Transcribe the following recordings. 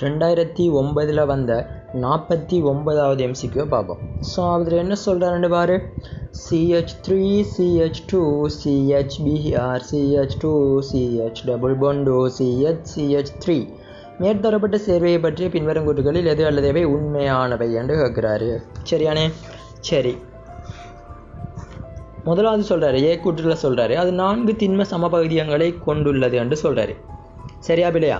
2009 வந்த 49வது எம்சிக்யூ பார்ப்போம். ஸோ அதில் என்ன சொல்கிறாருன்னு பாரு. CH3 CH2 CHBr CH2 CH double bond CH CH3 மேற்தரப்பட்ட சேர்வையை பற்றிய பின்வரும் கூற்றுகளில் எது அல்லது எவை உண்மையானவை என்று கேட்குறாரு. சரியானே? சரி, முதலாவது சொல்கிறாரு, ஏ கூற்றில் சொல்கிறாரு அது 4 திண்ம சமபகுதியங்களை கொண்டுள்ளது என்று சொல்கிறாரு. சரியா பிள்ளையா?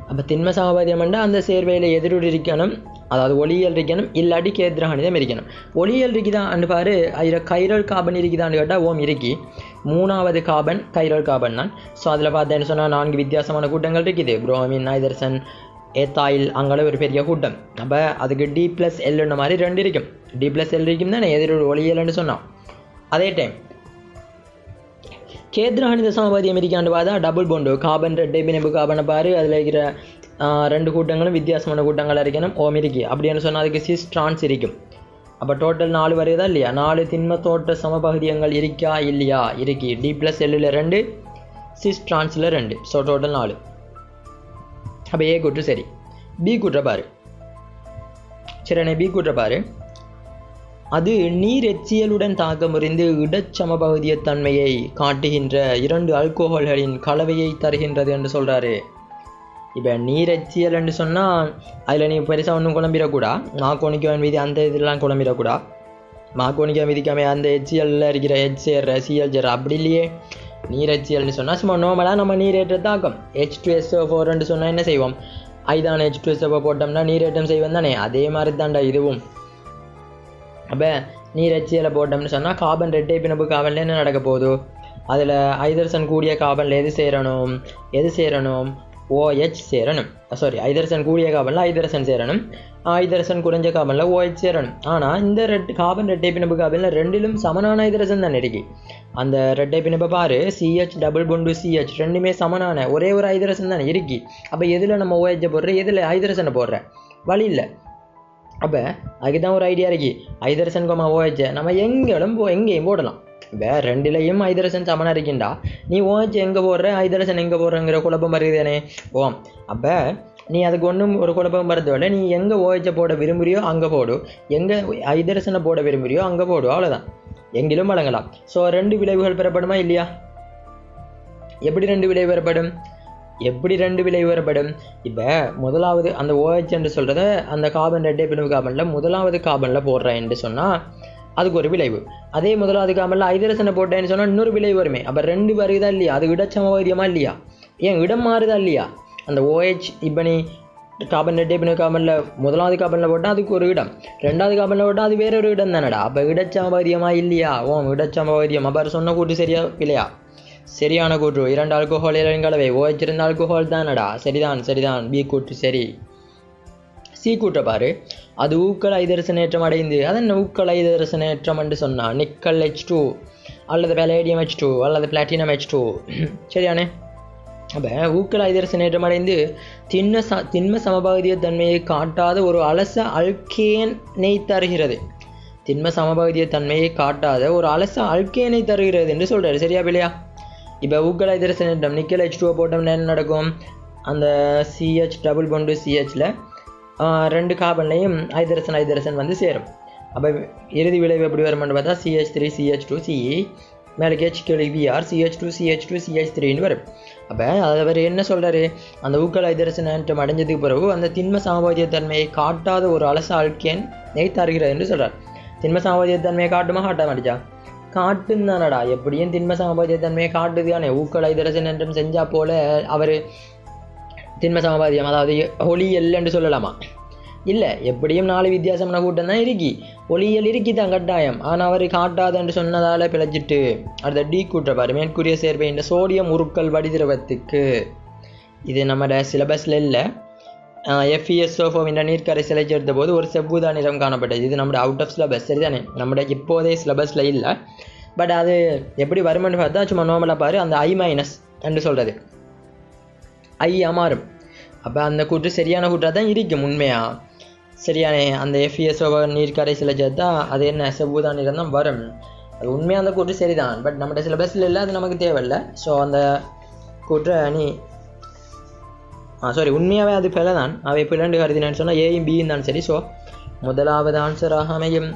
அப்போ திண்ம சமபகுதியம் என்றால் அந்த சேர்வையில் எதிரொலி இருக்கணும், அதாவது ஒளியியல் இருக்கணும், இல்லாட்டி கேந்திரகணிதம் இருக்கணும். ஒளியியல் இருக்குதான்னு பாரு. அதில் கைரல் கார்பன் இருக்குதான்னு கேட்டால் ஓம் இருக்கி 3வது கார்பன் கைரல் கார்பன் தான். ஸோ அதில் பார்த்தேன்னு சொன்னால் 4 வித்தியாசமான கூட்டங்கள் இருக்குது. புரோமின், நைதர்சன், ஏத்தாயில், அங்கே ஒரு பெரிய கூட்டம். அப்போ அதுக்கு D+L மாதிரி 2 இருக்கும். D+L இருக்கும் தானே எதிரொலி ஒளியியல்னு சொன்னான். அதே டைம் கேந்திரகணித சமபகுதியம் இருக்காண்டு பார்த்தா டபுள் பாண்டு கார்பன் ரெட்டை பிணைப்பு கார்பனை பாரு. அதில் இருக்கிற 2 கூட்டங்களும் வித்தியாசமான கூட்டங்களாக இருக்கணும். ஓம் இருக்கு அப்படின்னு சொன்னால் அதுக்கு சிஸ் டிரான்ஸ் இருக்கும். அப்போ டோட்டல் 4 வருதா இல்லையா? 4 திண்ம தோட்ட சமபகுதியங்கள் இருக்கா இல்லையா? இருக்கு. D+L 2, sis டிரான்ஸில் 2. So total 4. அப்போ ஏ கூற்று சரி. பி கூற்ற பாரு. சரிண்ணே, பி கூற்ற பாரு. அது நீர் எச்சியலுடன் தாக்கமுறிந்து இடச்சமபகுதிய தன்மையை காட்டுகின்ற 2 ஆல்கோஹால்களின் கலவையை தருகின்றது என்று சொல்கிறாரு. இப்போ நீர் எச்சியல் என்று சொன்னால் அதில் நீ பெருசாக ஒன்றும் குழம்பிடக்கூடா. மாக்கோணிக்க விதி அந்த இதெல்லாம் குழம்பிடக்கூடா. மாக்கோணிக்க விதிக்காம அந்த எச்சியலில் இருக்கிற HCl CL அப்படி இல்லையே. நீர் எச்சியல்னு சொன்னால் சும்மா நார்மலாக நம்ம நீரேற்ற தாக்கம் H2SO4 சொன்னால் என்ன செய்வோம்? ஐதான H2SO4 போட்டோம்னா நீரேற்றம் செய்வோம் தானே. அதே மாதிரி தான்டா இதுவும். அப்போ நீர் எச்சியலை போட்டோம்னு சொன்னால் கார்பன் ரெட்டை பிணைப்பு கார்பனில் என்ன நடக்க போகுது? அதில் ஹைதரசன் கூடிய கார்பனில் எது சேரணும்? OH சேரணும். சாரி, ஹைதரசன் கூடிய கார்பனில் ஹைதரசன் சேரணும், ஹைதரசன் குறைஞ்ச கார்பனில் OH சேரணும். ஆனால் இந்த கார்பன் ரெட்டை பிணைப்பு கார்பனில் 2லும் சமனான ஹைதரசன் தான் இருக்கு. அந்த ரெட்டை பிணைப்பை பாரு. CH டபுள் பாண்டு CH 2மே சமனான ஒரே ஒரு ஹைதரசன் தானே இருக்கு. அப்போ எதில் நம்ம OH போடுற, எதில் ஹைதரசனை போடுற? வழி இல்லை. அப்போ அதுக்கு தான் ஒரு ஐடியா இருக்கு. ஹைதரசன் OH நம்ம எங்கேயும் போடலாம். இப்போ 2லையும் ஹைதரசன் சமனாக இருக்கின்றா நீ OH எங்கே போடுற, ஹைதரசன் எங்கே போடுறங்கிற குழப்பம் வருதுதானே. ஓம், அப்போ நீ அதுக்கு ஒன்றும் ஒரு குழப்பம் வரதோட நீ எங்கே OH போட விரும்புறியோ அங்கே போடு, எங்கே ஹைதரசனை போட விரும்புறியோ அங்கே போடு. அவ்வளோதான், எங்கிலும் வழங்கலாம். ஸோ 2 விளைவுகள் பெறப்படுமா இல்லையா? எப்படி 2 விளைவு பெறப்படும்? இப்போ முதலாவது அந்த OH என்று சொல்கிறத அந்த கார்பன் ரெட்டை பிணைப்பு கார்பனில் முதலாவது கார்பனில் போடுறேன் என்று சொன்னால் அதுக்கு ஒரு விளைவு. அதே முதலாவது கார்பனில் ஹைதரசனை போட்டேன்னு சொன்னால் இன்னொரு விளைவு வருமே. அப்போ 2 வருதா இல்லையா? அது இடச்சமபகுதியமா இல்லையா? ஏன் இடம் மாறுதா இல்லையா? அந்த OH இப்போ நீ கார்பன் ரெட்டை பிணைப்பு கார்பனில் முதலாவது கார்பனில் போட்டால் அதுக்கு ஒரு இடம், 2வது கார்பனில் போட்டால் அது வேற ஒரு இடம் தானடா. அப்போ இடச்சமபகுதியமா இல்லையா? இடச்சமபகுதியம். அப்போ சொன்ன கூட்டு சரியா இல்லையா? சரியான கூற்று. 2 ஆல்கோஹால்களின் கலவை OH 2 ஆல்கோஹால் தானடா. சரிதான். பி கூற்று சரி. சி கூற்ற பாரு. அது ஊக்கல் ஐதரசனேற்றம் அடைந்து, அதன் ஊக்கல் ஐதரசனேற்றம் என்று சொன்னால் நிக்கல் H2 அல்லது பேலேடியம் H2 அல்லது பிளாட்டினம் H2. சரியானே? அப்போ ஊக்கல் ஐதரசனேற்றம் அடைந்து திண்ம சமபகுதிய தன்மையை காட்டாத ஒரு அலச அல்கேனை தருகிறது. திண்ம சமபகுதிய தன்மையை காட்டாத ஒரு அலச அல்கேனை தருகிறது என்று சொல்கிறாரு. சரியா பிள்ளையா? இப்போ ஊக்கல் ஹைதரசனேற்றம் நிக்கல் H2 போட்டோம்னா என்ன நடக்கும்? அந்த CH டபுள் பாண்டு CHல 2 கார்பன்லையும் ஹைதரசன் வந்து சேரும். அப்போ இறுதி விளைவு எப்படி வரும்னு பார்த்தா CH3 CH2 CE மேலே HKVR CH2 CH2 CH3ன்னு வரும். அப்போ அவர் என்ன சொல்கிறாரு? அந்த ஊக்கல் ஹைதரசனேற்றம் அடைஞ்சதுக்கு பிறகு அந்த திண்ம சமபகுதிய தன்மையை காட்டாத ஒரு அலச அல்கேனை தருகிறது என்று சொல்கிறார். திண்ம சமபகுதிய தன்மையை காட்டுமா காட்ட மாட்டேச்சா? காட்டுன்னு தானடா. எப்படியும் திண்ம சமபகுதிய தன்மையை காட்டுதானே. ஊக்கல் ஹைதரசனேற்றம் செஞ்சால் போல அவர் திண்ம சமபகுதியம், அதாவது ஒளியியல் என்று சொல்லலாமா? இல்லை, எப்படியும் 4 வித்தியாசமான கூட்டம் தான் இருக்கி. ஒளியியல் தான் கட்டாயம். ஆனால் அவர் காட்டாது என்று சொன்னதால் பிழைச்சிட்டு. அடுத்த டி கூற்ற பாரு. மேற்கூறிய சேர்வை இந்த சோடியம் உருக்கல் வடிதிரவத்துக்கு, இது நம்ம சிலபஸில் இல்லை. FeSO4 என்ற நீர்க்கரைசலை சேர்த்த போது ஒரு செவ்வூதா நிறம் காணப்பட்டது. இது நம்மளோட அவுட் ஆஃப் சிலபஸ். சரிதானே? நம்மளோட இப்போதே சிலபஸில் இல்லை. பட் அது எப்படி வருமென்னு பார்த்தா சும்மா நார்மலாக பாரு. அந்த I- என்று சொல்கிறது ஐ மாறும். அப்போ அந்த கூற்று சரியான கூற்றாக தான் இருக்கும் உண்மையாக. சரியானே? அந்த FeSO4 நீர்க்கரைசலை சேர்த்தா அது என்ன செவ்வூதா நிறம் தான் வரும். அது உண்மையாக அந்த கூற்று சரிதான். பட் நம்மளோட சிலபஸில் இல்லை, அது நமக்கு தேவையில்லை. ஸோ அந்த கூற்றை நீ சாரி உண்மையாகவே அது பிழை தான். அவை பிழண்டு கருதினான்னு சொன்னால் ஏயும் பியும் தான் சரி. ஸோ முதலாவது ஆன்சராக அமையும்.